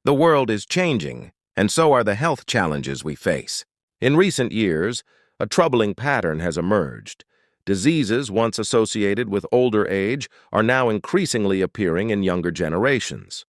The world is changing, and so are the health challenges we face. In recent years, a troubling pattern has emerged. Diseases once associated with older age are now increasingly appearing in younger generations.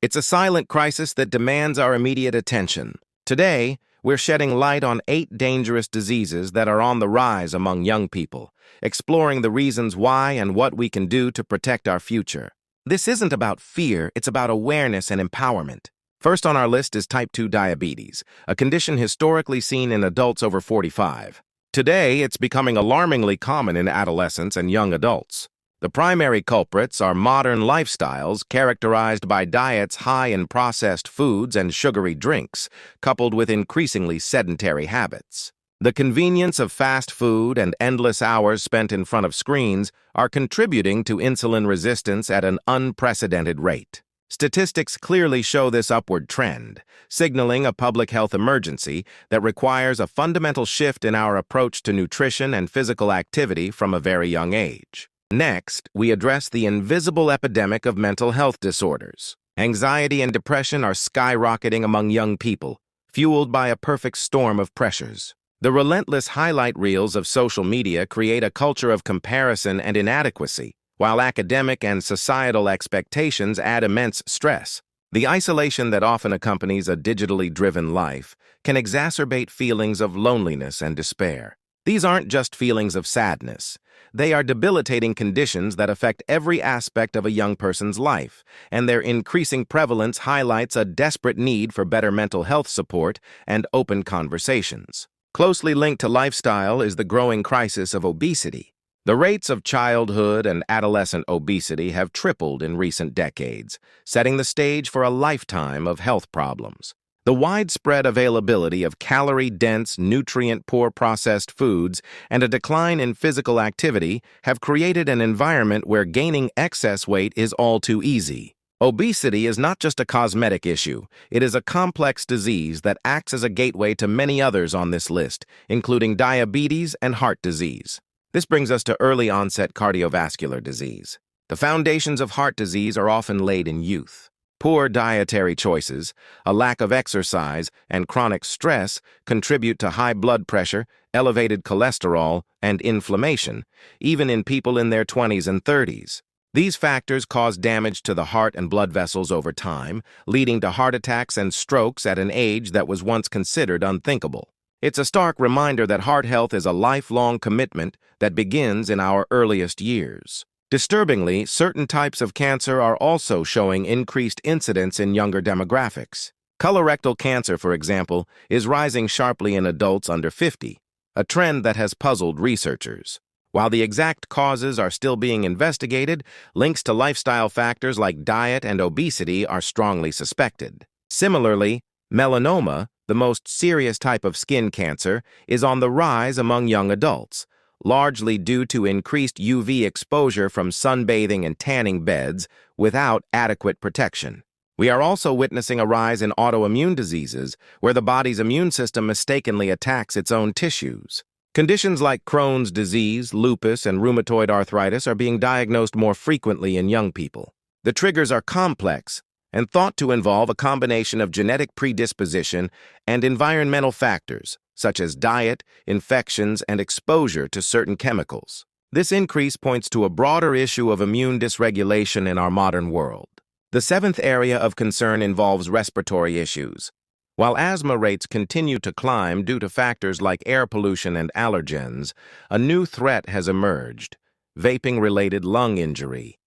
It's a silent crisis that demands our immediate attention. Today, we're shedding light on 8 dangerous diseases that are on the rise among young people, exploring the reasons why and what we can do to protect our future. This isn't about fear, it's about awareness and empowerment. First on our list is type 2 diabetes, a condition historically seen in adults over 45. Today, it's becoming alarmingly common in adolescents and young adults. The primary culprits are modern lifestyles characterized by diets high in processed foods and sugary drinks, coupled with increasingly sedentary habits. The convenience of fast food and endless hours spent in front of screens are contributing to insulin resistance at an unprecedented rate. Statistics clearly show this upward trend, signaling a public health emergency that requires a fundamental shift in our approach to nutrition and physical activity from a very young age. Next, we address the invisible epidemic of mental health disorders. Anxiety and depression are skyrocketing among young people, fueled by a perfect storm of pressures. The relentless highlight reels of social media create a culture of comparison and inadequacy, while academic and societal expectations add immense stress. The isolation that often accompanies a digitally driven life can exacerbate feelings of loneliness and despair. These aren't just feelings of sadness. They are debilitating conditions that affect every aspect of a young person's life, and their increasing prevalence highlights a desperate need for better mental health support and open conversations. Closely linked to lifestyle is the growing crisis of obesity. The rates of childhood and adolescent obesity have tripled in recent decades, setting the stage for a lifetime of health problems. The widespread availability of calorie-dense, nutrient-poor processed foods and a decline in physical activity have created an environment where gaining excess weight is all too easy. Obesity is not just a cosmetic issue. It is a complex disease that acts as a gateway to many others on this list, including diabetes and heart disease. This brings us to early-onset cardiovascular disease. The foundations of heart disease are often laid in youth. Poor dietary choices, a lack of exercise, and chronic stress contribute to high blood pressure, elevated cholesterol, and inflammation, even in people in their 20s and 30s. These factors cause damage to the heart and blood vessels over time, leading to heart attacks and strokes at an age that was once considered unthinkable. It's a stark reminder that heart health is a lifelong commitment that begins in our earliest years. Disturbingly, certain types of cancer are also showing increased incidence in younger demographics. Colorectal cancer, for example, is rising sharply in adults under 50, a trend that has puzzled researchers. While the exact causes are still being investigated, links to lifestyle factors like diet and obesity are strongly suspected. Similarly, melanoma, the most serious type of skin cancer, is on the rise among young adults, largely due to increased UV exposure from sunbathing and tanning beds without adequate protection. We are also witnessing a rise in autoimmune diseases, where the body's immune system mistakenly attacks its own tissues. Conditions like Crohn's disease, lupus, and rheumatoid arthritis are being diagnosed more frequently in young people. The triggers are complex and thought to involve a combination of genetic predisposition and environmental factors, such as diet, infections, and exposure to certain chemicals. This increase points to a broader issue of immune dysregulation in our modern world. The 7th area of concern involves respiratory issues. While asthma rates continue to climb due to factors like air pollution and allergens, a new threat has emerged: vaping-related lung injury.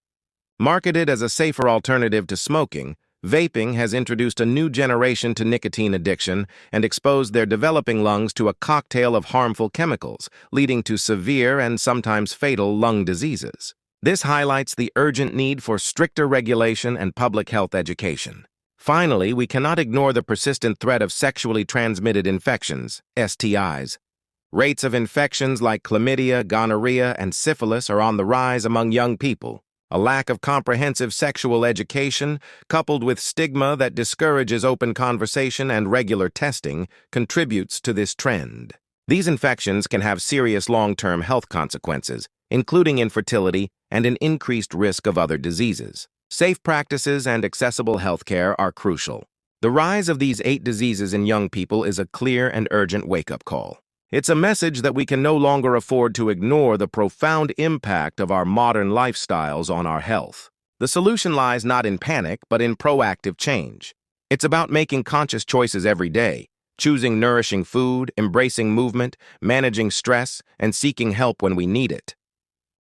Marketed as a safer alternative to smoking, vaping has introduced a new generation to nicotine addiction and exposed their developing lungs to a cocktail of harmful chemicals, leading to severe and sometimes fatal lung diseases. This highlights the urgent need for stricter regulation and public health education. Finally, we cannot ignore the persistent threat of sexually transmitted infections, STIs. Rates of infections like chlamydia, gonorrhea, and syphilis are on the rise among young people. A lack of comprehensive sexual education, coupled with stigma that discourages open conversation and regular testing, contributes to this trend. These infections can have serious long-term health consequences, including infertility and an increased risk of other diseases. Safe practices and accessible healthcare are crucial. The rise of these 8 diseases in young people is a clear and urgent wake-up call. It's a message that we can no longer afford to ignore the profound impact of our modern lifestyles on our health. The solution lies not in panic, but in proactive change. It's about making conscious choices every day, choosing nourishing food, embracing movement, managing stress, and seeking help when we need it.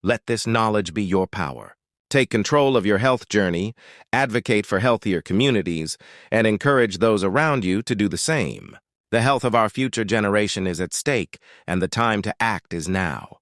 Let this knowledge be your power. Take control of your health journey, advocate for healthier communities, and encourage those around you to do the same. The health of our future generation is at stake, and the time to act is now.